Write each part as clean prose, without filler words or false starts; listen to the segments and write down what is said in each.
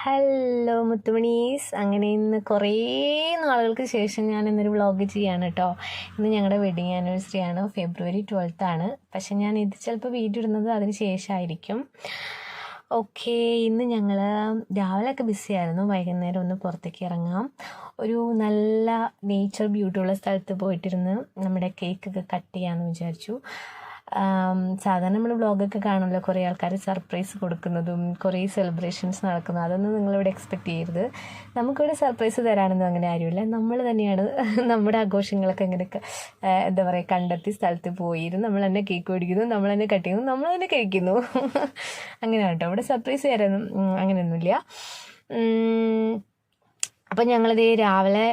Hello മുത്തുമണീസ്. അങ്ങനെ ഇന്ന് കുറേ നാളുകൾക്ക് ശേഷം ഞാൻ ഇന്നൊരു വ്ളോഗ് ചെയ്യാണ് കേട്ടോ. ഇന്ന് ഞങ്ങളുടെ വെഡിങ് ആനിവേഴ്സറി ആണ്, February 12th ആണ്. പക്ഷെ ഞാൻ ഇത് ചിലപ്പോൾ വീഡിയോ ഇടുന്നത് അതിന് ശേഷമായിരിക്കും. ഓക്കെ, ഇന്ന് ഞങ്ങൾ രാവിലെയൊക്കെ ബിസി ആയിരുന്നു. വൈകുന്നേരം ഒന്ന് പുറത്തേക്ക് ഇറങ്ങാം, ഒരു നല്ല നേച്ചർ ബ്യൂട്ടിയുള്ള സ്ഥലത്ത് പോയിട്ടിരുന്ന് നമ്മുടെ കേക്കൊക്കെ കട്ട് ചെയ്യാമെന്ന് വിചാരിച്ചു. സാധാരണ നമ്മൾ വ്ളോഗൊക്കെ കാണുമല്ലോ, കുറേ ആൾക്കാർ സർപ്രൈസ് കൊടുക്കുന്നതും കുറേ സെലിബ്രേഷൻസ് നടക്കുന്നതും. അതൊന്നും നിങ്ങളിവിടെ എക്സ്പെക്റ്റ് ചെയ്യരുത്. നമുക്കിവിടെ സർപ്രൈസ് തരാനൊന്നും അങ്ങനെ ആരുമില്ല. നമ്മൾ തന്നെയാണ് നമ്മുടെ ആഘോഷങ്ങളൊക്കെ ഇങ്ങനെയൊക്കെ എന്താ പറയുക കണ്ടെത്തി സ്ഥലത്ത് പോയിരുന്നു നമ്മൾ തന്നെ കേക്ക് മേടിക്കുന്നു, നമ്മൾ തന്നെ കട്ട് ചെയ്യുന്നു, നമ്മൾ തന്നെ കഴിക്കുന്നു. അങ്ങനെയാണ് കേട്ടോ. ഇവിടെ സർപ്രൈസ് തരാനൊന്നും അങ്ങനെയൊന്നുമില്ല. അപ്പം ഞങ്ങളിത് രാവിലെ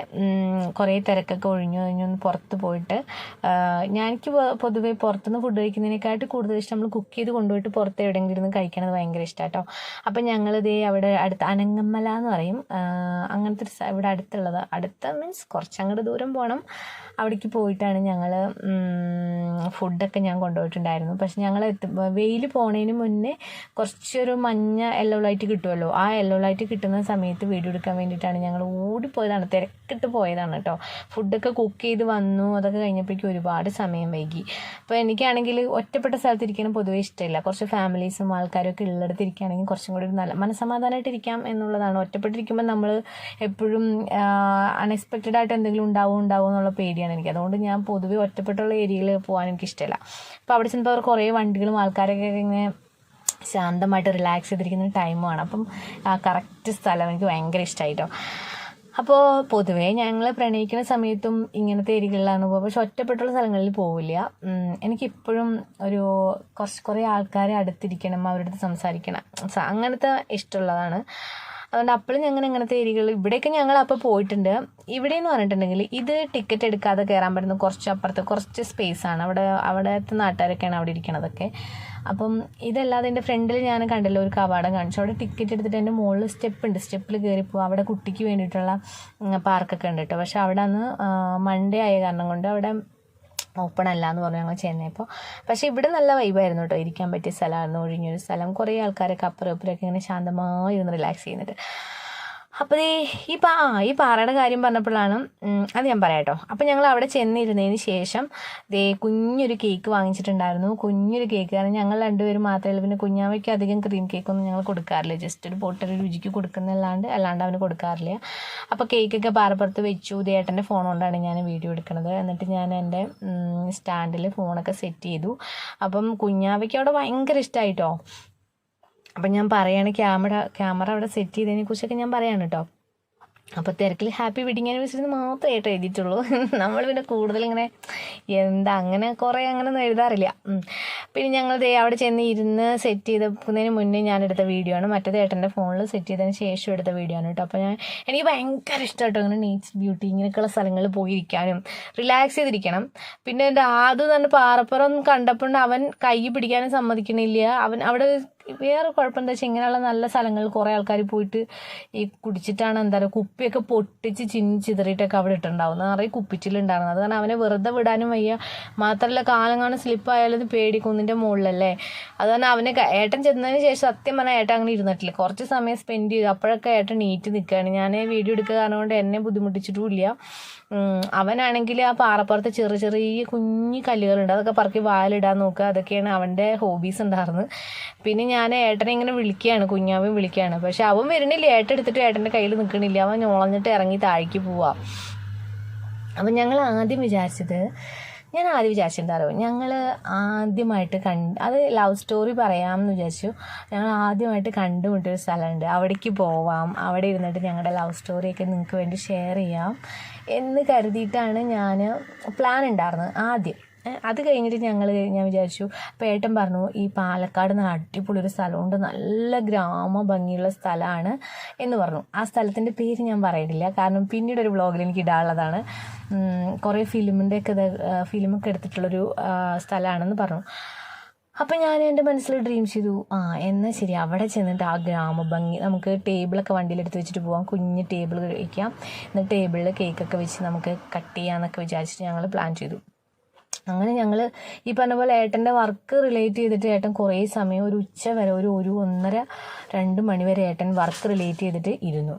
കുറേ തിരക്കൊക്കെ ഒഴിഞ്ഞൊന്ന് പുറത്ത് പോയിട്ട്, എനിക്ക് പൊതുവേ പുറത്തുനിന്ന് ഫുഡ് കഴിക്കുന്നതിനെക്കാട്ട് കൂടുതൽ ഇഷ്ടം നമ്മൾ കുക്ക് ചെയ്ത് കൊണ്ടുപോയിട്ട് പുറത്ത് എവിടെയെങ്കിലും ഇരുന്ന് കഴിക്കണത് ഭയങ്കര ഇഷ്ടമാണ് കേട്ടോ. അപ്പം ഞങ്ങളിത് അവിടെ അടുത്ത് അനങ്ങമല എന്ന് പറയും, അങ്ങനത്തെ ഒരു ഇവിടെ അടുത്ത മീൻസ് കുറച്ചങ്ങോട്ട് ദൂരം പോകണം. അവിടേക്ക് പോയിട്ടാണ് ഞങ്ങൾ ഫുഡൊക്കെ ഞാൻ കൊണ്ടുപോയിട്ടുണ്ടായിരുന്നു. പക്ഷെ ഞങ്ങൾ വെയിൽ പോണതിന് മുന്നേ കുറച്ചൊരു മഞ്ഞ യെല്ലോ ലൈറ്റ് കിട്ടുമല്ലോ, ആ യെല്ലോ ലൈറ്റ് കിട്ടുന്ന സമയത്ത് വീഡിയോ എടുക്കാൻ വേണ്ടിയിട്ടാണ് ഞങ്ങൾ ഓടിപ്പോയതാണ്, തിരക്കിട്ട് പോയതാണ് കേട്ടോ. ഫുഡൊക്കെ കുക്ക് ചെയ്ത് വന്നു, അതൊക്കെ കഴിഞ്ഞപ്പോഴേക്കും ഒരുപാട് സമയം വൈകി. അപ്പോൾ എനിക്കാണെങ്കിൽ ഒറ്റപ്പെട്ട സ്ഥലത്ത് ഇരിക്കണം പൊതുവേ ഇഷ്ടമില്ല. കുറച്ച് ഫാമിലീസും ആൾക്കാരൊക്കെ ഉള്ളിടത്ത് ഇരിക്കുകയാണെങ്കിൽ കുറച്ചും കൂടി നല്ല മനസ്സമാധാനമായിട്ട് ഇരിക്കാം എന്നുള്ളതാണ്. ഒറ്റപ്പെട്ടിരിക്കുമ്പോൾ നമ്മൾ എപ്പോഴും അൺഎക്സ്പെക്റ്റഡ് ആയിട്ട് എന്തെങ്കിലും ഉണ്ടാവും എന്നുള്ള പേടിയാണ് എനിക്ക്. അതുകൊണ്ട് ഞാൻ പൊതുവേ ഒറ്റപ്പെട്ടുള്ള ഏരിയയിൽ പോകാൻ എനിക്കിഷ്ടമില്ല. അപ്പോൾ അവിടെ ചെന്നപ്പോൾ അവർ കുറേ വണ്ടികളും ആൾക്കാരൊക്കെ ഇങ്ങനെ ശാന്തമായിട്ട് റിലാക്സ് ചെയ്തിരിക്കുന്ന ടൈമാണ്. അപ്പം ആ കറക്റ്റ് സ്ഥലം എനിക്ക് ഭയങ്കര ഇഷ്ടമായിട്ടോ. അപ്പോൾ പൊതുവേ ഞങ്ങൾ പ്രണയിക്കുന്ന സമയത്തും ഇങ്ങനത്തെ ഏരിയകളിലാണ് പോകുക, പക്ഷെ ഒറ്റപ്പെട്ടുള്ള സ്ഥലങ്ങളിൽ പോവില്ല. എനിക്കിപ്പോഴും ഒരു കുറേ ആൾക്കാരെ അടുത്തിരിക്കണം, അവരുടെ അടുത്ത് സംസാരിക്കണം, അങ്ങനത്തെ ഇഷ്ടമുള്ളതാണ്. അതുകൊണ്ട് അപ്പോഴും ഞങ്ങൾ അങ്ങനത്തെ ഏരിയകൾ ഇവിടെയൊക്കെ ഞങ്ങൾ അപ്പോൾ പോയിട്ടുണ്ട്. ഇവിടെയെന്ന് പറഞ്ഞിട്ടുണ്ടെങ്കിൽ ഇത് ടിക്കറ്റ് എടുക്കാതെ കയറാൻ പറ്റുന്ന കുറച്ച് അപ്പുറത്ത് കുറച്ച് സ്പേസാണ്. അവിടുത്തെ നാട്ടുകാരൊക്കെയാണ് അവിടെ ഇരിക്കണതൊക്കെ. അപ്പം ഇതല്ലാതെ എൻ്റെ ഫ്രണ്ടിൽ ഞാൻ കണ്ടല്ലോ ഒരു കവാടം കാണിച്ചു, അവിടെ ടിക്കറ്റ് എടുത്തിട്ട് എൻ്റെ മുകളിൽ സ്റ്റെപ്പിൽ കയറിപ്പോൾ അവിടെ കുട്ടിക്ക് വേണ്ടിയിട്ടുള്ള പാർക്കൊക്കെ ഉണ്ട് കേട്ടോ. പക്ഷെ അവിടെ അന്ന് മൺഡേ ആയ കാരണം കൊണ്ട് അവിടെ ഓപ്പൺ അല്ല എന്ന് പറഞ്ഞു ഞങ്ങൾ ചെന്നപ്പോൾ. പക്ഷേ ഇവിടെ നല്ല വൈബായിരുന്നു കേട്ടോ, ഇരിക്കാൻ പറ്റിയ സ്ഥലമായിരുന്നു, ഒഴിഞ്ഞൊരു സ്ഥലം. കുറേ ആൾക്കാരൊക്കെ അപ്പുറം ഇപ്പുറമൊക്കെ ഇങ്ങനെ ശാന്തമായി ഒന്ന് റിലാക്സ് ചെയ്യുന്നുണ്ട്. അപ്പോൾ ഈ പാറയുടെ കാര്യം പറഞ്ഞപ്പോഴാണ് അത് ഞാൻ പറയാം കേട്ടോ. അപ്പോൾ ഞങ്ങൾ അവിടെ ചെന്നിരുന്നതിന് ശേഷം കുഞ്ഞൊരു കേക്ക് വാങ്ങിച്ചിട്ടുണ്ടായിരുന്നു. കുഞ്ഞൊരു കേക്ക്, കാരണം ഞങ്ങൾ രണ്ടുപേരും മാത്രമേ ഉള്ളൂ. പിന്നെ കുഞ്ഞാവയ്ക്ക് അധികം ക്രീം കേക്കൊന്നും ഞങ്ങൾ കൊടുക്കാറില്ല, ജസ്റ്റ് ഒരു പൊട്ടൊരു രുചിക്ക് കൊടുക്കുന്നല്ലാണ്ട് അവന് കൊടുക്കാറില്ല. അപ്പോൾ കേക്കൊക്കെ പാറപ്പുറത്ത് വെച്ചു. ഏട്ടൻ്റെ ഫോൺ കൊണ്ടാണ് ഞാൻ വീഡിയോ എടുക്കുന്നത്. എന്നിട്ട് ഞാൻ എൻ്റെ സ്റ്റാൻഡിൽ ഫോണൊക്കെ സെറ്റ് ചെയ്തു. അപ്പം കുഞ്ഞാവയ്ക്ക് അവിടെ ഭയങ്കര ഇഷ്ടമായിട്ടോ. അപ്പം ഞാൻ പറയാണ്, ക്യാമറ അവിടെ സെറ്റ് ചെയ്തതിനെ കുറിച്ചൊക്കെ ഞാൻ പറയാണ് കേട്ടോ. അപ്പോൾ തിരക്കിൽ ഹാപ്പി വെഡിങ് ആനിവേഴ്സറി മാത്രമായിട്ട് എഴുതിയിട്ടുള്ളൂ. നമ്മൾ പിന്നെ കൂടുതൽ ഇങ്ങനെ അങ്ങനെ കുറേ അങ്ങനെയൊന്നും എഴുതാറില്ല. പിന്നെ ഞങ്ങൾ അവിടെ ചെന്ന് ഇരുന്ന് സെറ്റ് ചെയ്തതിന് മുന്നേ ഞാൻ എടുത്ത വീഡിയോ ആണ്, മറ്റേത് ഏട്ടൻ്റെ ഫോണിൽ സെറ്റ് ചെയ്തതിന് ശേഷം എടുത്ത വീഡിയോ ആണ് കേട്ടോ. അപ്പോൾ എനിക്ക് ഭയങ്കര ഇഷ്ടമായിട്ടോ ഇങ്ങനെ നേച്ചർ ബ്യൂട്ടി ഇങ്ങനെയൊക്കെയുള്ള സ്ഥലങ്ങളിൽ പോയിരിക്കാനും റിലാക്സ് ചെയ്തിരിക്കണം. പിന്നെ എൻ്റെ ആദ്യം തന്നെ പാറപ്പുറം കണ്ടപ്പോൾ അവൻ കൈ പിടിക്കാനും സമ്മതിക്കണില്ല. അവൻ അവിടെ വേറെ കുഴപ്പം എന്താ വെച്ചാൽ ഇങ്ങനെയുള്ള നല്ല സ്ഥലങ്ങളിൽ കുറേ ആൾക്കാർ പോയിട്ട് ഈ കുടിച്ചിട്ടാണ് എന്താ പറയുക കുപ്പിയൊക്കെ പൊട്ടിച്ച് ചിതറിയിട്ടൊക്കെ അവിടെ ഇട്ടുണ്ടാവും, നിറയെ കുപ്പിച്ചിലുണ്ടാകുന്നത്. അത് കാരണം അവനെ വെറുതെ വിടാനും വയ്യ. മാത്രമല്ല കാലങ്ങാണ് സ്ലിപ്പായാലും പേടി, കുന്നിൻ്റെ മുകളിലല്ലേ. അത് കാരണം അവനെ ഏട്ടൻ ചെന്നതിന് ശേഷം സത്യം പറഞ്ഞാൽ ഏട്ടൻ അങ്ങനെ ഇരുന്നിട്ടില്ല, കുറച്ച് സമയം സ്പെൻഡ് ചെയ്തു. അപ്പോഴൊക്കെ ഏട്ടൻ നീറ്റ് നിൽക്കുകയാണ്. ഞാൻ വീഡിയോ എടുക്കുക കാരണം കൊണ്ട് എന്നെ ബുദ്ധിമുട്ടിച്ചിട്ടുമില്ല. അവനാണെങ്കിൽ ആ പാറപ്പുറത്ത് ചെറിയ കുഞ്ഞു കല്ലുകളുണ്ട്, അതൊക്കെ പറക്കി വാലിടാൻ നോക്കുക, അതൊക്കെയാണ് അവൻ്റെ ഹോബീസ് ഉണ്ടായിരുന്നത്. പിന്നെ ഞാൻ ഏട്ടനെ ഇങ്ങനെ വിളിക്കുകയാണ്, കുഞ്ഞാവൻ വിളിക്കുകയാണ്. പക്ഷെ അവൻ വരുന്നില്ല, ഏട്ടൻ എടുത്തിട്ട് ഏട്ടൻ്റെ കയ്യിൽ നിൽക്കണില്ല, അവൻ ഞോളഞ്ഞിട്ട് ഇറങ്ങി താഴേക്ക് പോവാം. അപ്പം ഞങ്ങൾ ആദ്യം വിചാരിച്ചിട്ടുണ്ടാറോ, ഞങ്ങൾ ആദ്യമായിട്ട് അത് ലവ് സ്റ്റോറി പറയാമെന്ന് വിചാരിച്ചു. ഞങ്ങൾ ആദ്യമായിട്ട് കണ്ടുമുട്ടൊരു സ്ഥലമുണ്ട്, അവിടേക്ക് പോവാം, അവിടെ ഇരുന്നിട്ട് ഞങ്ങളുടെ ലവ് സ്റ്റോറിയൊക്കെ നിങ്ങൾക്ക് വേണ്ടി ഷെയർ ചെയ്യാം എന്ന് കരുതിയിട്ടാണ് ഞാൻ പ്ലാൻ ഉണ്ടായിരുന്നത് ആദ്യം. അത് കഴിഞ്ഞിട്ട് ഞാൻ വിചാരിച്ചു. അപ്പോൾ ഏട്ടൻ പറഞ്ഞു ഈ പാലക്കാട് നിന്ന് അടിപൊളി ഒരു സ്ഥലമുണ്ട്, നല്ല ഗ്രാമ ഭംഗിയുള്ള സ്ഥലമാണ് എന്ന് പറഞ്ഞു. ആ സ്ഥലത്തിൻ്റെ പേര് ഞാൻ പറയുന്നില്ല, കാരണം പിന്നീട് ഒരു വ്ളോഗിൽ എനിക്ക് ഇടാനുള്ളതാണ്. കുറേ ഫിലിമൊക്കെ എടുത്തിട്ടുള്ളൊരു സ്ഥലമാണെന്ന് പറഞ്ഞു. അപ്പം ഞാൻ എൻ്റെ മനസ്സിൽ ഡ്രീം ചെയ്തു, എന്നാൽ ശരി അവിടെ ചെന്നിട്ട് ആ ഗ്രാമഭംഗി നമുക്ക് ടേബിളൊക്കെ വണ്ടിയിലെടുത്ത് വെച്ചിട്ട് പോകാം, കുഞ്ഞ് ടേബിൾ കഴിക്കാം, എന്നിട്ട് ടേബിളിൽ കേക്കൊക്കെ വെച്ച് നമുക്ക് കട്ട് ചെയ്യാമെന്നൊക്കെ വിചാരിച്ചിട്ട് ഞങ്ങൾ പ്ലാൻ ചെയ്തു. അങ്ങനെ ഞങ്ങൾ ഈ പറഞ്ഞ പോലെ ഏട്ടൻ്റെ വർക്ക് റിലേറ്റ് ചെയ്തിട്ട് ഏട്ടൻ കുറേ സമയം ഒരു ഉച്ച വരെ ഒരു 1:30-2 മണി വരെ ഏട്ടൻ വർക്ക് റിലേറ്റ് ചെയ്തിട്ട് ഇരുന്നു.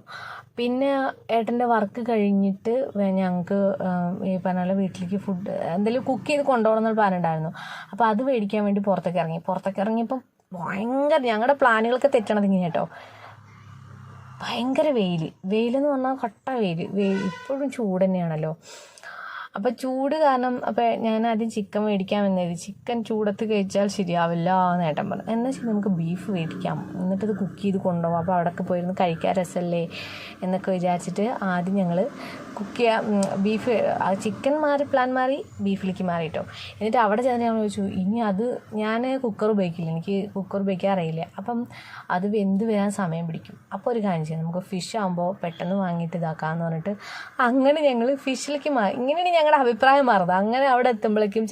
പിന്നെ ഏട്ടൻ്റെ വർക്ക് കഴിഞ്ഞിട്ട് ഞങ്ങൾക്ക് ഈ പറഞ്ഞ പോലെ വീട്ടിലേക്ക് ഫുഡ് എന്തെങ്കിലും കുക്ക് ചെയ്ത് കൊണ്ടുപോകണം എന്നുള്ള പ്ലാൻ ഉണ്ടായിരുന്നു. അപ്പോൾ അത് മേടിക്കാൻ വേണ്ടി പുറത്തേക്ക് ഇറങ്ങിയപ്പം ഭയങ്കര ഞങ്ങളുടെ പ്ലാനുകളൊക്കെ തെറ്റണത് ഇങ്ങനെ കേട്ടോ. ഭയങ്കര വെയിലെന്ന് പറഞ്ഞാൽ കട്ട വെയിൽ ഇപ്പോഴും ചൂട് തന്നെയാണല്ലോ. അപ്പോൾ ചൂട് കാരണം അപ്പോൾ ഞാൻ ആദ്യം ചിക്കൻ മേടിക്കാൻ വന്നത്. ചിക്കൻ ചൂടത്ത് കഴിച്ചാൽ ശരിയാവില്ല എന്ന് ഏട്ടൻ പറഞ്ഞു. എന്നാൽ ശരി നമുക്ക് ബീഫ് മേടിക്കാം, എന്നിട്ടത് കുക്ക് ചെയ്ത് കൊണ്ടുപോകാം, അപ്പോൾ അവിടെയൊക്കെ പോയിരുന്ന് കഴിക്കാൻ രസമല്ലേ എന്നൊക്കെ വിചാരിച്ചിട്ട് ആദ്യം ഞങ്ങൾ കുക്ക് ചെയ്യാം ബീഫ് ചിക്കൻ പ്ലാൻ മാറി ബീഫിലേക്ക് മാറി കേട്ടോ. എന്നിട്ട് അവിടെ ചെന്ന് ഞാൻ ചോദിച്ചു ഇനി അത് ഞാൻ കുക്കർ ഉപയോഗിക്കില്ല, എനിക്ക് കുക്കർ ഉപയോഗിക്കാൻ അറിയില്ല, അപ്പം അത് വെന്ത് വരാൻ സമയം പിടിക്കും. അപ്പോൾ ഒരു കാര്യം ചെയ്യാം, നമുക്ക് ഫിഷ് ആകുമ്പോൾ പെട്ടെന്ന് വാങ്ങിയിട്ട് ഇതാക്കാമെന്ന് പറഞ്ഞിട്ട് അങ്ങനെ ഞങ്ങൾ ഫിഷിലേക്ക് മാറി. ഇങ്ങനെയാണ് ഞങ്ങളുടെ അഭിപ്രായം മാറുന്നത്. അങ്ങനെ അവിടെ എത്തുമ്പോഴേക്കും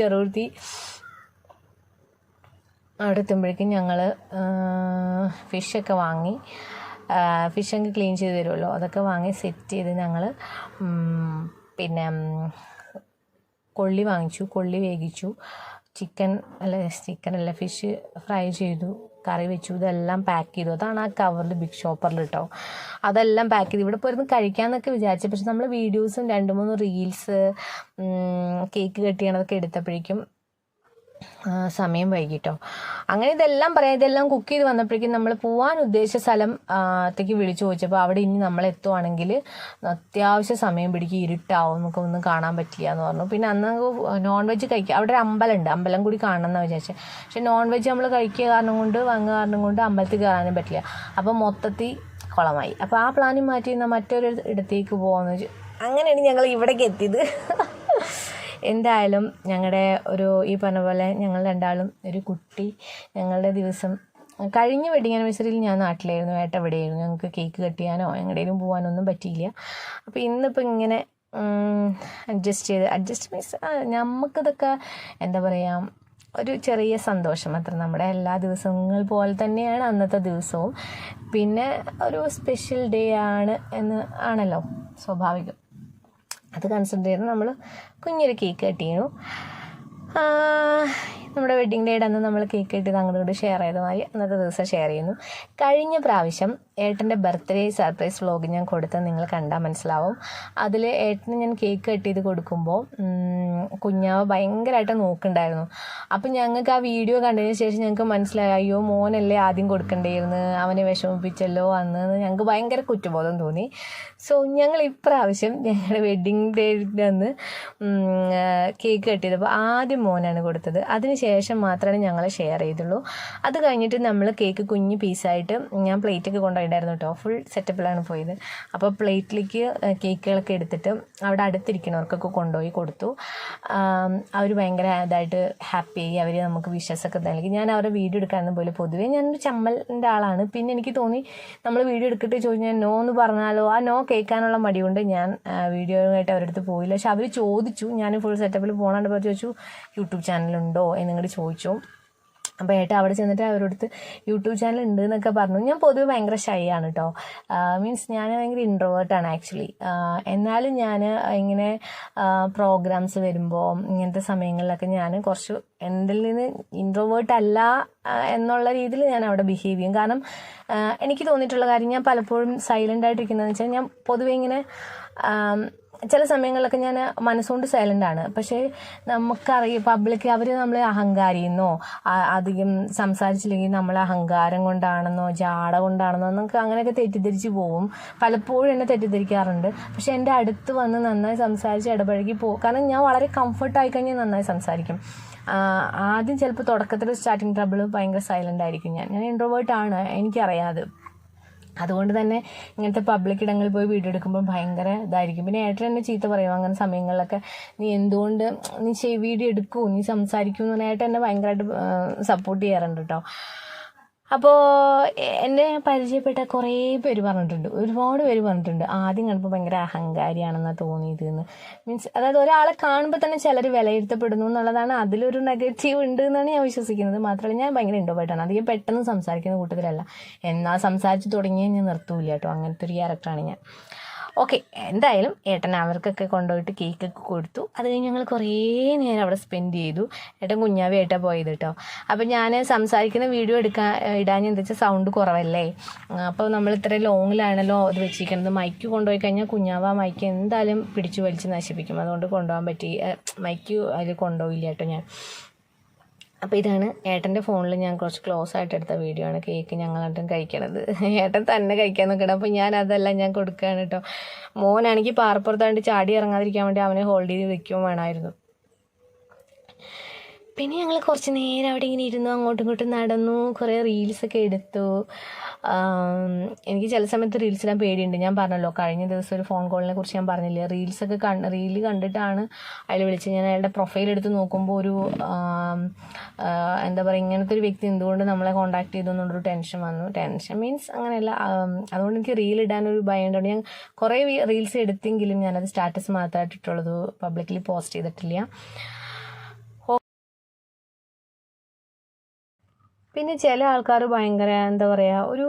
ഞങ്ങൾ ഫിഷൊക്കെ വാങ്ങി, ഫിഷൊക്കെ ക്ലീൻ ചെയ്ത് തരുമല്ലോ, അതൊക്കെ വാങ്ങി സെറ്റ് ചെയ്ത് ഞങ്ങൾ പിന്നെ കൊള്ളി വാങ്ങിച്ചു, കൊള്ളി വേവിച്ചു, ചിക്കനല്ല ഫിഷ് ഫ്രൈ ചെയ്തു, കറി വെച്ചു, ഇതെല്ലാം പാക്ക് ചെയ്തു. അതാണ് ആ കവറിൽ ബിഗ് ഷോപ്പറിൽ കേട്ടോ. അതെല്ലാം പാക്ക് ചെയ്തു. ഇവിടെ പോയിരുന്നു കഴിക്കാമെന്നൊക്കെ വിചാരിച്ചു. പക്ഷെ നമ്മൾ വീഡിയോസും 2-3 റീൽസ് കേക്ക് കട്ട് ചെയ്യണതൊക്കെ എടുത്തപ്പോഴേക്കും സമയം വൈകിട്ടോ. അങ്ങനെ ഇതെല്ലാം കുക്ക് ചെയ്ത് വന്നപ്പോഴേക്കും നമ്മൾ പോകാൻ ഉദ്ദേശിച്ച സ്ഥലത്തേക്ക് വിളിച്ചു ചോദിച്ചപ്പോൾ അവിടെ ഇനി നമ്മൾ എത്തുവാണെങ്കിൽ അത്യാവശ്യം സമയം പിടിക്കും, ഇരുട്ടാവും, നമുക്കൊന്നും കാണാൻ പറ്റില്ല എന്ന് പറഞ്ഞു. പിന്നെ അന്ന് നോൺ വെജ് കഴിക്കുക, അവിടെ ഒരു അമ്പലമുണ്ട്, അമ്പലം കൂടി കാണണം എന്നാണ് വിചാരിച്ചത്. പക്ഷെ നോൺ വെജ് നമ്മൾ വാങ്ങുക കാരണം കൊണ്ട് അമ്പലത്തിൽ കയറാനും പറ്റില്ല. അപ്പോൾ മൊത്തത്തിൽ കുളമായി. അപ്പോൾ ആ പ്ലാനും മാറ്റി മറ്റൊരു ഇടത്തേക്ക് പോകാമെന്ന് വെച്ചു. അങ്ങനെയാണ് ഞങ്ങൾ ഇവിടേക്ക് എത്തിയത്. എന്തായാലും ഞങ്ങളുടെ ഈ പറഞ്ഞ പോലെ ഞങ്ങൾ രണ്ടാളും ഒരു കുട്ടി, ഞങ്ങളുടെ ദിവസം കഴിഞ്ഞ വെഡിങ് ആനിവേഴ്സറിയിൽ ഞാൻ നാട്ടിലായിരുന്നു, ഏട്ടൻ എവിടെയായിരുന്നു. ഞങ്ങൾക്ക് കേക്ക് കട്ട് ചെയ്യാനോ എങ്ങടേലും പോകാനൊന്നും പറ്റിയില്ല. അപ്പോൾ ഇന്നിപ്പോൾ ഇങ്ങനെ അഡ്ജസ്റ്റ് മീൻസ് നമുക്കിതൊക്കെ എന്താ പറയുക, ഒരു ചെറിയ സന്തോഷം അത്ര. നമ്മുടെ എല്ലാ ദിവസങ്ങൾ പോലെ തന്നെയാണ് അന്നത്തെ ദിവസവും. പിന്നെ ഒരു സ്പെഷ്യൽ ഡേ ആണല്ലോ സ്വാഭാവികം. അത് കൺസിഡർ ചെയ്ത് നമ്മൾ കുഞ്ഞൊരു കേക്ക് കട്ട് ചെയ്യുന്നു. നമ്മുടെ വെഡ്ഡിങ് ഡേയുടെ അന്ന് നമ്മൾ കേക്ക് കട്ട് ചെയ്ത് അങ്ങോട്ട് ഷെയർ ചെയ്ത മാതിരി അന്നത്തെ ദിവസം ഷെയർ ചെയ്യുന്നു. കഴിഞ്ഞ പ്രാവശ്യം ഏട്ടൻ്റെ ബർത്ത്ഡേ സർപ്രൈസ് വ്ലോഗ് ഞാൻ കൊടുത്തത് നിങ്ങൾ കണ്ടാൽ മനസ്സിലാവും. അതിൽ ഏട്ടന് ഞാൻ കേക്ക് കട്ട് ചെയ്ത് കൊടുക്കുമ്പോൾ കുഞ്ഞാവ് ഭയങ്കരമായിട്ട് നോക്കുന്നുണ്ടായിരുന്നു. അപ്പം ഞങ്ങൾക്ക് ആ വീഡിയോ കണ്ടതിന് ശേഷം ഞങ്ങൾക്ക് മനസ്സിലായി, അയ്യോ മോനല്ലേ ആദ്യം കൊടുക്കേണ്ടിയിരുന്നു, അവനെ വിഷമിപ്പിച്ചല്ലോ അന്ന്. ഞങ്ങൾക്ക് ഭയങ്കര കുറ്റബോധം തോന്നി. സോ ഞങ്ങൾ ഇപ്രാവശ്യം ഞങ്ങളുടെ വെഡ്ഡിങ് ഡേയുടെ അന്ന് കേക്ക് കട്ട് ചെയ്തപ്പോൾ ആദ്യം മോനാണ് കൊടുത്തത്. അതിനുശേഷം മാത്രമേ ഞങ്ങൾ ഷെയർ ചെയ്തുള്ളൂ. അത് കഴിഞ്ഞിട്ട് നമ്മൾ കേക്ക് കുഞ്ഞ് പീസായിട്ട് ഞാൻ പ്ലേറ്റൊക്കെ കൊണ്ടുപോയിട്ടുണ്ടായിരുന്നു കേട്ടോ. ഫുൾ സെറ്റപ്പിലാണ് പോയത്. അപ്പോൾ പ്ലേറ്റിലേക്ക് കേക്കുകളൊക്കെ എടുത്തിട്ട് അവിടെ അടുത്തിരിക്കുന്നവർക്കൊക്കെ കൊണ്ടുപോയി കൊടുത്തു. അവർ ഭയങ്കര ഇതായിട്ട് ഹാപ്പിയായി. അവർ നമുക്ക് വിഷസൊക്കെ നൽകി. ഞാൻ അവരുടെ വീഡിയോ എടുക്കാനൊന്നും പോലെ പൊതുവേ ഞാനൊരു ചമ്മലിൻ്റെ ആളാണ്. പിന്നെ എനിക്ക് തോന്നി നമ്മൾ വീഡിയോ എടുത്തിട്ട് ചോദിച്ചാൽ നോ എന്ന് പറഞ്ഞാലോ, ആ നോ കേൾക്കാനുള്ള മടി കൊണ്ട് ഞാൻ വീഡിയോ ആയിട്ട് അവരുടെ അടുത്ത് പോയില്ല. പക്ഷെ അവർ ചോദിച്ചു, ഞാൻ ഫുൾ സെറ്റപ്പിൽ പോകണണ്ട് ചോദിച്ചു യൂട്യൂബ് ചാനലുണ്ടോ എന്നിങ്ങോട്ട് ചോദിച്ചു. അപ്പോൾ ഏട്ടാ അവിടെ ചെന്നിട്ട് അവരോടത്ത് യൂട്യൂബ് ചാനൽ ഉണ്ട് എന്നൊക്കെ പറഞ്ഞു. ഞാൻ പൊതുവെ ഭയങ്കര ഷൈ ആണ് കേട്ടോ. മീൻസ് ഞാൻ ഭയങ്കര ഇൻട്രോവേർട്ടാണ് ആക്ച്വലി. എന്നാലും ഞാൻ ഇങ്ങനെ പ്രോഗ്രാംസ് വരുമ്പോൾ ഇങ്ങനത്തെ സമയങ്ങളിലൊക്കെ ഞാൻ കുറച്ച് എന്നിൽ നിന്ന് ഇൻട്രോവേർട്ട് അല്ല എന്നുള്ള രീതിയിൽ ഞാൻ അവിടെ ബിഹേവ് ചെയ്യും. കാരണം എനിക്ക് തോന്നിയിട്ടുള്ള കാര്യം, ഞാൻ പലപ്പോഴും സൈലൻ്റ് ആയിട്ടിരിക്കുന്നതെന്ന് വെച്ചാൽ ഞാൻ പൊതുവെ ഇങ്ങനെ ചില സമയങ്ങളിലൊക്കെ ഞാൻ മനസ്സുകൊണ്ട് സൈലൻ്റാണ്. പക്ഷേ നമുക്കറിയാം പബ്ലിക് അവർ നമ്മളെ അഹങ്കാരിയെന്നോ അധികം സംസാരിച്ചില്ലെങ്കിൽ നമ്മളെ അഹങ്കാരം കൊണ്ടാണെന്നോ ജാട കൊണ്ടാണെന്നോ നമുക്ക് അങ്ങനെയൊക്കെ തെറ്റിദ്ധരിച്ച് പോവും. പലപ്പോഴും എന്നെ തെറ്റിദ്ധരിക്കാറുണ്ട്. പക്ഷേ എൻ്റെ അടുത്ത് വന്ന് നന്നായി സംസാരിച്ച് ഇടപഴകി കാരണം ഞാൻ വളരെ കംഫർട്ടായി കഴിഞ്ഞാൽ നന്നായി സംസാരിക്കും. ആദ്യം ചിലപ്പോൾ തുടക്കത്തിൽ സ്റ്റാർട്ടിങ് ട്രബിൾ ഭയങ്കര സൈലൻ്റ് ആയിരിക്കും. ഞാൻ ഇൻട്രോവേർട്ടാണ്, എനിക്കറിയാതെ. അതുകൊണ്ട് തന്നെ ഇങ്ങനത്തെ പബ്ലിക് ഇടങ്ങളിൽ പോയി വീഡിയോ എടുക്കുമ്പോൾ ഭയങ്കര ഇതായിരിക്കും. പിന്നെ ഏട്ടൻ എന്നെ ചീത്ത പറയും അങ്ങനെ സമയങ്ങളിലൊക്കെ, നീ എന്തുകൊണ്ട് നീ വീഡിയോ എടുക്കൂ, നീ സംസാരിക്കൂ എന്ന് പറഞ്ഞാൽ ഏട്ടൻ എന്നെ ഭയങ്കരമായിട്ട് സപ്പോർട്ട് ചെയ്യാറുണ്ട് കേട്ടോ. അപ്പോൾ എന്നെ പരിചയപ്പെട്ട കുറേ പേര് പറഞ്ഞിട്ടുണ്ട്, ഒരുപാട് പേര് പറഞ്ഞിട്ടുണ്ട് ആദ്യം കണ്ടപ്പോൾ ഭയങ്കര അഹങ്കാരിയാണെന്നാണ് തോന്നിയതെന്ന്. മീൻസ് അതായത് ഒരാളെ കാണുമ്പോൾ തന്നെ ചിലർ വിലയിരുത്തപ്പെടുന്നു എന്നുള്ളതാണ്, അതിലൊരു നെഗറ്റീവ് ഉണ്ട് എന്നാണ് ഞാൻ വിശ്വസിക്കുന്നത്. മാത്രമല്ല ഞാൻ ഭയങ്കര ഇൻട്രോവേർട്ടാണ്, അധികം പെട്ടെന്ന് സംസാരിക്കുന്ന കൂട്ടത്തിലല്ല. എന്നാൽ സംസാരിച്ച് തുടങ്ങിയാൽ ഞാൻ നിർത്തൂല കേട്ടോ, അങ്ങനത്തെ ഒരു ക്യാരക്ടറാണ് ഞാൻ. ഓക്കെ, എന്തായാലും ഏട്ടൻ അവർക്കൊക്കെ കൊണ്ടുപോയിട്ട് കേക്കൊക്കെ കൊടുത്തു. അത് കഴിഞ്ഞ് ഞങ്ങൾ കുറേ നേരം അവിടെ സ്പെൻഡ് ചെയ്തു. ഏട്ടൻ കുഞ്ഞാവിയായിട്ടാണ് പോയത് കേട്ടോ. അപ്പം ഞാൻ സംസാരിക്കുന്ന വീഡിയോ ഇടാൻ എന്താ വെച്ചാൽ സൗണ്ട് കുറവല്ലേ. അപ്പോൾ നമ്മൾ ഇത്ര ലോങ്ങിലാണല്ലോ അത് വെച്ചിരിക്കുന്നത്. മൈക്ക് കൊണ്ടുപോയി കഴിഞ്ഞാൽ കുഞ്ഞാവ മൈക്ക് എന്തായാലും പിടിച്ചു വലിച്ച് നശിപ്പിക്കും. അതുകൊണ്ട് കൊണ്ടുപോകാൻ പറ്റി, മൈക്ക് അതിൽ കൊണ്ടുപോയില്ല കേട്ടോ ഞാൻ. അപ്പോൾ ഇതാണ് ഏട്ടൻ്റെ ഫോണിൽ ഞാൻ കുറച്ച് ക്ലോസ് ആയിട്ട് എടുത്ത വീഡിയോ ആണ്. കേക്ക് ഞങ്ങളായിട്ടും കഴിക്കണത്. ഏട്ടൻ തന്നെ കഴിക്കാൻ നോക്കണം. അപ്പോൾ ഞാൻ അതെല്ലാം ഞാൻ കൊടുക്കുകയാണ് കേട്ടോ. മോനാണെങ്കിൽ പാറപ്പുറത്താണ്ട് ചാടി ഇറങ്ങാതിരിക്കാൻ വേണ്ടി അവനെ ഹോൾഡ് ചെയ്ത് വെക്കുകയും വേണമായിരുന്നു. പിന്നെ ഞങ്ങൾ കുറച്ച് നേരം അവിടെ ഇങ്ങനെ ഇരുന്നു, അങ്ങോട്ടും ഇങ്ങോട്ടും നടന്നു, കുറേ റീൽസൊക്കെ എടുത്തു. എനിക്ക് ചില സമയത്ത് റീൽസ് ഇടാൻ പേടിയുണ്ട്. ഞാൻ പറഞ്ഞല്ലോ, കഴിഞ്ഞ ദിവസം ഒരു ഫോൺ കോളിനെ കുറിച്ച് ഞാൻ പറഞ്ഞില്ലേ, റീല് കണ്ടിട്ടാണ് അയാൾ വിളിച്ചത്. ഞാൻ അയാളുടെ പ്രൊഫൈൽ എടുത്ത് നോക്കുമ്പോൾ ഒരു എന്താ പറയുക, ഇങ്ങനത്തെ ഒരു വ്യക്തി എന്തുകൊണ്ട് നമ്മളെ കോൺടാക്ട് ചെയ്തു എന്നുള്ളൊരു ടെൻഷൻ വന്നു. ടെൻഷൻ മീൻസ് അങ്ങനെയല്ല, അതുകൊണ്ട് എനിക്ക് റീൽ ഇടാനൊരു ഭയം ഉണ്ടാവും. ഞാൻ കുറേ റീൽസ് എടുത്തെങ്കിലും ഞാനത് സ്റ്റാറ്റസ് മാത്രമായിട്ടിട്ടുള്ളത്, പബ്ലിക്കലി പോസ്റ്റ് ചെയ്തിട്ടില്ല. പിന്നെ ചില ആൾക്കാർ ഭയങ്കര എന്താ പറയുക, ഒരു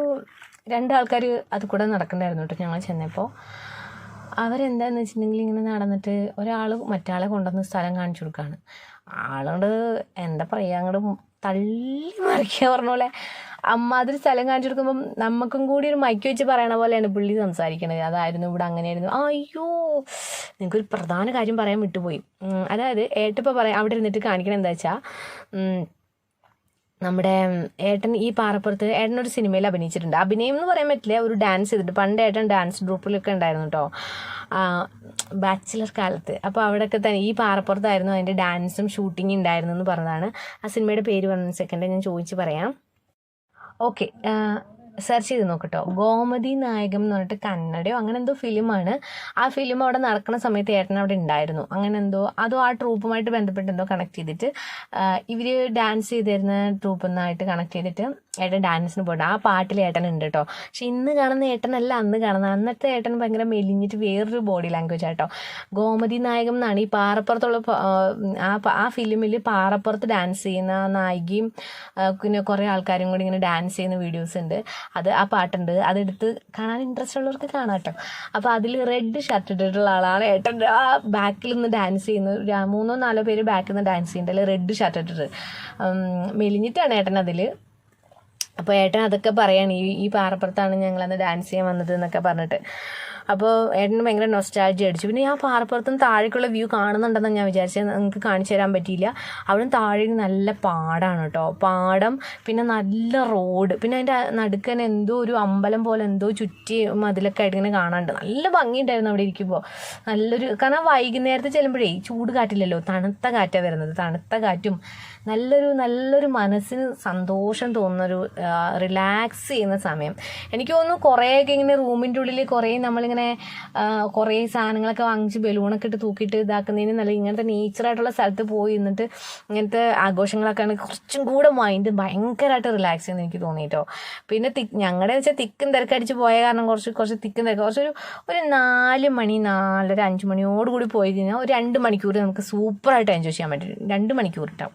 2 ആൾക്കാർ അത് കൂടെ നടക്കണ്ടായിരുന്നു കേട്ടോ ഞങ്ങൾ ചെന്നപ്പോൾ. അവരെന്താന്ന് വെച്ചിട്ടുണ്ടെങ്കിൽ ഇങ്ങനെ നടന്നിട്ട് ഒരാൾ മറ്റാളെ കൊണ്ടുവന്ന് സ്ഥലം കാണിച്ചു കൊടുക്കുകയാണ്. ആളോട് എന്താ പറയുക, അങ്ങോട്ട് തള്ളി മറിക്കുക പറഞ്ഞ പോലെ അമ്മാതിരി സ്ഥലം കാണിച്ചു കൊടുക്കുമ്പം നമുക്കും കൂടി ഒരു മൈക്ക് വെച്ച് പറയണ പോലെയാണ് പുള്ളി സംസാരിക്കണത്. അതായിരുന്നു ഇവിടെ, അങ്ങനെയായിരുന്നു. അയ്യോ, നിങ്ങൾക്കൊരു പ്രധാന കാര്യം പറയാൻ വിട്ടുപോയി. അതായത് ഏട്ടിപ്പോൾ പറയാം, അവിടെ ഇരുന്നിട്ട് കാണിക്കണം എന്താ വെച്ചാൽ, നമ്മുടെ ഏട്ടൻ ഈ പാറപ്പുറത്ത് ഏട്ടനൊരു സിനിമയിൽ അഭിനയിച്ചിട്ടുണ്ട്. അഭിനയം എന്ന് പറയാൻ പറ്റില്ല, ഒരു ഡാൻസ് ചെയ്തിട്ട്. പണ്ട് ഏട്ടൻ ഡാൻസ് ഗ്രൂപ്പിലൊക്കെ ഉണ്ടായിരുന്നു കേട്ടോ, ബാച്ചിലർ കാലത്ത്. അപ്പോൾ അവിടെയൊക്കെ തന്നെ ഈ പാറപ്പുറത്തായിരുന്നു അതിൻ്റെ ഡാൻസും ഷൂട്ടിങ്ങും ഉണ്ടായിരുന്നു എന്ന് പറഞ്ഞതാണ്. ആ സിനിമയുടെ പേര് 1 സെക്കൻഡ് ഞാൻ ചോദിച്ച് പറയാം. ഓക്കെ, സെർച്ച് ചെയ്ത് നോക്കട്ടോ. ഗോമതി നായകം എന്ന് പറഞ്ഞിട്ട് കന്നഡയോ അങ്ങനെ എന്തോ ഫിലിമാണ്. ആ ഫിലിം അവിടെ നടക്കുന്ന സമയത്ത് ഏട്ടൻ അവിടെ ഉണ്ടായിരുന്നു. അങ്ങനെ എന്തോ അതോ ആ ട്രൂപ്പുമായിട്ട് ബന്ധപ്പെട്ട് എന്തോ കണക്ട് ചെയ്തിട്ട് ഇവർ ഡാൻസ് ചെയ്തിരുന്ന ട്രൂപ്പിന്നായിട്ട് കണക്ട് ചെയ്തിട്ട് ഏട്ടൻ ഡാൻസിന് പോയിട്ട് ആ പാട്ടിൽ ഏട്ടൻ ഉണ്ട് കേട്ടോ. പക്ഷെ ഇന്ന് കാണുന്ന ഏട്ടനല്ല അന്ന് കാണുന്നത്. അന്നത്തെ ഏട്ടൻ ഭയങ്കര മെലിഞ്ഞിട്ട് വേറൊരു ബോഡി ലാംഗ്വേജ് ആട്ടോ. ഗോമതി നായകം എന്നാണ് ഈ പാറപ്പുറത്തുള്ള ആ ഫിലിമിൽ പാറപ്പുറത്ത് ഡാൻസ് ചെയ്യുന്ന നായികയും പിന്നെ കുറേ ആൾക്കാരും കൂടി ഇങ്ങനെ ഡാൻസ് ചെയ്യുന്ന വീഡിയോസ് ഉണ്ട്. ആ പാട്ടുണ്ട്, അതെടുത്ത് കാണാൻ ഇൻട്രസ്റ്റ് ഉള്ളവർക്ക് കാണാം കേട്ടോ. അപ്പോൾ അതിൽ റെഡ് ഷർട്ട് ഇട്ടിട്ടുള്ള ആളാണ് ഏട്ടൻ. ആ ബാക്കിൽ നിന്ന് ഡാൻസ് ചെയ്യുന്ന 3-4 പേര് ബാക്കിൽ നിന്ന് ഡാൻസ് ചെയ്യുന്നുണ്ട്. അതിൽ റെഡ് ഷർട്ട് ഇട്ടിട്ട് മെലിഞ്ഞിട്ടാണ് ഏട്ടൻ അതിൽ. അപ്പോൾ ഏട്ടൻ അതൊക്കെ പറയാണ്, ഈ പാറപ്പുറത്താണ് ഞങ്ങളന്ന് ഡാൻസ് ചെയ്യാൻ വന്നത് എന്നൊക്കെ പറഞ്ഞിട്ട്. അപ്പോൾ ഏട്ടന് ഭയങ്കര നൊസ്റ്റാൾജി അടിച്ചു. പിന്നെ ഞാൻ പാറപ്പുറത്തും താഴേക്കുള്ള വ്യൂ കാണുന്നുണ്ടെന്നാണ് ഞാൻ വിചാരിച്ചത്. നിങ്ങൾക്ക് കാണിച്ചു തരാൻ പറ്റിയില്ല. അവിടെ താഴെ നല്ല പാടാണ് കേട്ടോ, പാടം, പിന്നെ നല്ല റോഡ്, പിന്നെ അതിൻ്റെ നടുക്കന്നെ എന്തോ ഒരു അമ്പലം പോലെ എന്തോ ചുറ്റി മതിലൊക്കെ ആയിട്ട് ഇങ്ങനെ കാണാനുണ്ട്. നല്ല ഭംഗിയുണ്ടായിരുന്നു അവിടെ ഇരിക്കുമ്പോൾ. കാരണം വൈകുന്നേരത്ത് ചെല്ലുമ്പോഴേ ചൂട് കാറ്റില്ലല്ലോ, തണുത്ത കാറ്റാണ് വരുന്നത്. തണുത്ത കാറ്റും നല്ലൊരു മനസ്സിന് സന്തോഷം തോന്നുന്നൊരു റിലാക്സ് ചെയ്യുന്ന സമയം. എനിക്ക് തോന്നുന്നു കുറേയൊക്കെ ഇങ്ങനെ റൂമിൻ്റെ ഉള്ളിൽ കുറേ നമ്മളിങ്ങനെ കുറേ സാധനങ്ങളൊക്കെ വാങ്ങിച്ച് ബലൂണൊക്കെ ഇട്ട് തൂക്കിയിട്ട് ഇതാക്കുന്നതിന് നല്ല ഇങ്ങനത്തെ നേച്ചറായിട്ടുള്ള സ്ഥലത്ത് പോയി നിന്നിട്ട് ഇങ്ങനത്തെ ആഘോഷങ്ങളൊക്കെ ആണ് കുറച്ചും കൂടെ മൈൻഡ് ഭയങ്കരമായിട്ട് റിലാക്സ് ചെയ്യുന്ന എനിക്ക് തോന്നിയിട്ടോ. പിന്നെ ഞങ്ങളുടെ വെച്ചാൽ തിക്കും തിരക്കടിച്ച് പോയ കാരണം കുറച്ച് തിക്കും തിരക്ക് ഒരു 4 മണി 4:30 5 മണിയോടുകൂടി പോയി കഴിഞ്ഞാൽ ഒരു 2 മണിക്കൂർ നമുക്ക് സൂപ്പറായിട്ട് എൻജോയ് ചെയ്യാൻ പറ്റും. 2 മണിക്കൂർ കിട്ടാം.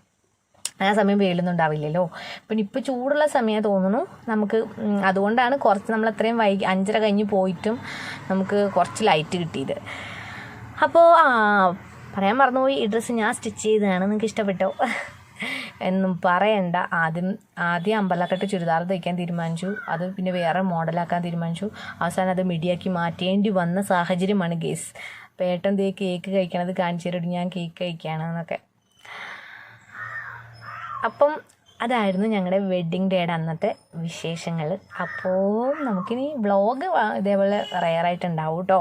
ആ സമയം വെയിലൊന്നും ഉണ്ടാവില്ലല്ലോ. പിന്നെ ഇപ്പോൾ ചൂടുള്ള സമയം തോന്നുന്നു നമുക്ക്. അതുകൊണ്ടാണ് കുറച്ച് നമ്മൾ അത്രയും 5:30 കഴിഞ്ഞ് പോയിട്ടും നമുക്ക് കുറച്ച് ലൈറ്റ് കിട്ടിയത്. അപ്പോൾ പറയാൻ മറന്നുപോയി, ഈ ഡ്രസ്സ് ഞാൻ സ്റ്റിച്ച് ചെയ്തതാണ്. നിങ്ങൾക്ക് ഇഷ്ടപ്പെട്ടോ എന്നും പറയണ്ട. ആദ്യം അമ്പലക്കെട്ട് ചുരിദാർ തയ്ക്കാൻ തീരുമാനിച്ചു. അത് പിന്നെ വേറെ മോഡലാക്കാൻ തീരുമാനിച്ചു. അവസാനം അത് മിഡിയാക്കി മാറ്റേണ്ടി വന്ന സാഹചര്യമാണ് ഗേസ്. അപ്പോൾ ഏട്ടൻ കേക്ക് കഴിക്കണത് കാണിച്ചു തരും, ഞാൻ കേക്ക് കഴിക്കുകയാണെന്നൊക്കെ. അപ്പം അതായിരുന്നു ഞങ്ങളുടെ വെഡ്ഡിങ് ഡേയുടെ അന്നത്തെ വിശേഷങ്ങൾ. അപ്പോൾ നമുക്കിനി വ്ളോഗ് ഇതേപോലെ റെയറായിട്ടുണ്ടാവും കേട്ടോ.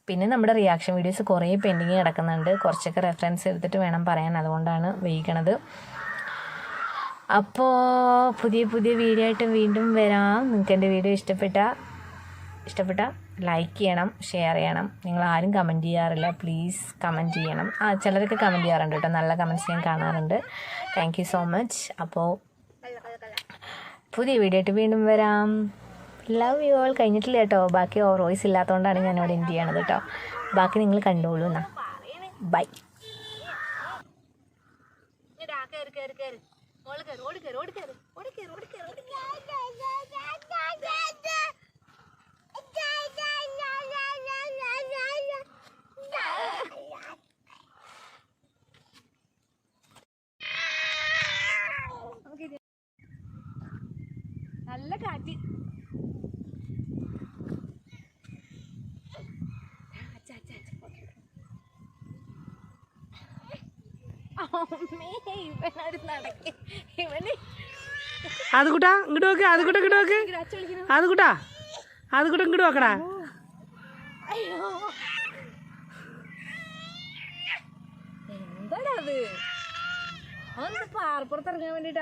പിന്നെ നമ്മുടെ റിയാക്ഷൻ വീഡിയോസ് കുറേ പെൻഡിങ് കിടക്കുന്നുണ്ട്. കുറച്ചൊക്കെ റെഫറൻസ് എടുത്തിട്ട് വേണം പറയാൻ, അതുകൊണ്ടാണ് വൈകണത്. അപ്പോൾ പുതിയ വീഡിയോ ആയിട്ട് വീണ്ടും വരാം. നിങ്ങൾക്ക് എൻ്റെ വീഡിയോ ഇഷ്ടപ്പെട്ട ലൈക്ക് ചെയ്യണം, ഷെയർ ചെയ്യണം. നിങ്ങൾ ആരും കമൻറ്റ് ചെയ്യാറില്ല, പ്ലീസ് കമൻറ്റ് ചെയ്യണം. ചിലരൊക്കെ കമൻറ്റ് ചെയ്യാറുണ്ട് കേട്ടോ, നല്ല കമൻറ്റ്സ് ഞാൻ കാണാറുണ്ട്. Thank you so much. അപ്പോൾ പുതിയ വീഡിയോ ആയിട്ട് വീണ്ടും വരാം. Love you all. കഴിഞ്ഞിട്ടില്ല കേട്ടോ, ബാക്കി വോയിസ് ഇല്ലാത്തതുകൊണ്ടാണ് ഞാനിവിടെ എൻഡ് ചെയ്യണത് കേട്ടോ. ബാക്കി നിങ്ങൾ കണ്ടോളൂ. എന്നാ ബൈ. അത് കൂട്ടാ ഇങ്ങോട്ട് നോക്ക്, അത് കൂട്ടാ ഇങ്ങോട്ട് നോക്ക്, അത് കൂട്ടാ ഇങ്ങോട്ട് നോക്കടാ. എന്താടാ അത്? ഒന്ന് പാറപ്പുറത്തിറങ്ങാൻ വേണ്ടിട്ട്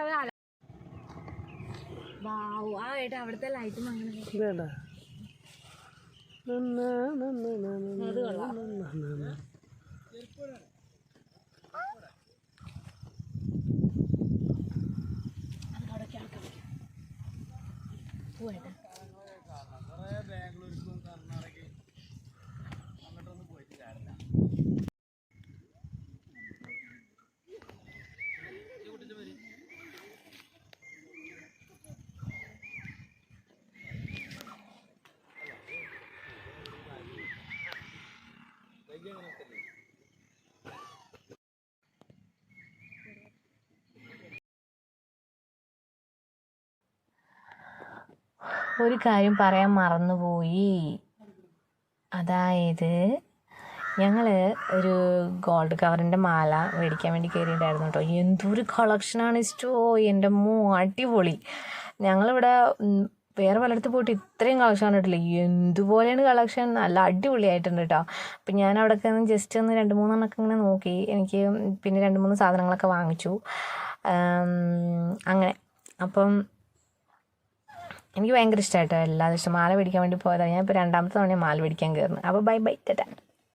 അവിടുത്തെ ലൈറ്റ് ഇതേടാ. ഒരു കാര്യം പറയാൻ മറന്നുപോയി. അതായത് ഞങ്ങൾ ഒരു ഗോൾഡ് കവറിൻ്റെ മാല മേടിക്കാൻ വേണ്ടി കയറിയിട്ടുണ്ടായിരുന്നു കേട്ടോ. എന്തൊരു കളക്ഷനാണ് ഇഷ്ടോ, എൻ്റെ അടിപൊളി. ഞങ്ങളിവിടെ വേറെ പലയിടത്ത് പോയിട്ട് ഇത്രയും കളക്ഷൻ കണ്ടിട്ടില്ല. എന്തുപോലെയാണ് കളക്ഷൻ, നല്ല അടിപൊളിയായിട്ടുണ്ട് കേട്ടോ. അപ്പം ഞാൻ അവിടെയൊക്കെ ജസ്റ്റ് ഒന്ന് 2-3 ഇങ്ങനെ നോക്കി. എനിക്ക് പിന്നെ 2-3 സാധനങ്ങളൊക്കെ വാങ്ങിച്ചു അങ്ങനെ. അപ്പം എനിക്ക് ഭയങ്കര ഇഷ്ടമായിട്ടോ എല്ലാ ദിവസവും മാല മേടിക്കാൻ വേണ്ടി പോയതാണ്. ഞാൻ ഇപ്പോൾ 2ാമത്തെ തവണ മാല മേടിക്കാൻ കയറുന്നത്. അപ്പോൾ ബൈ ടാറ്റാ.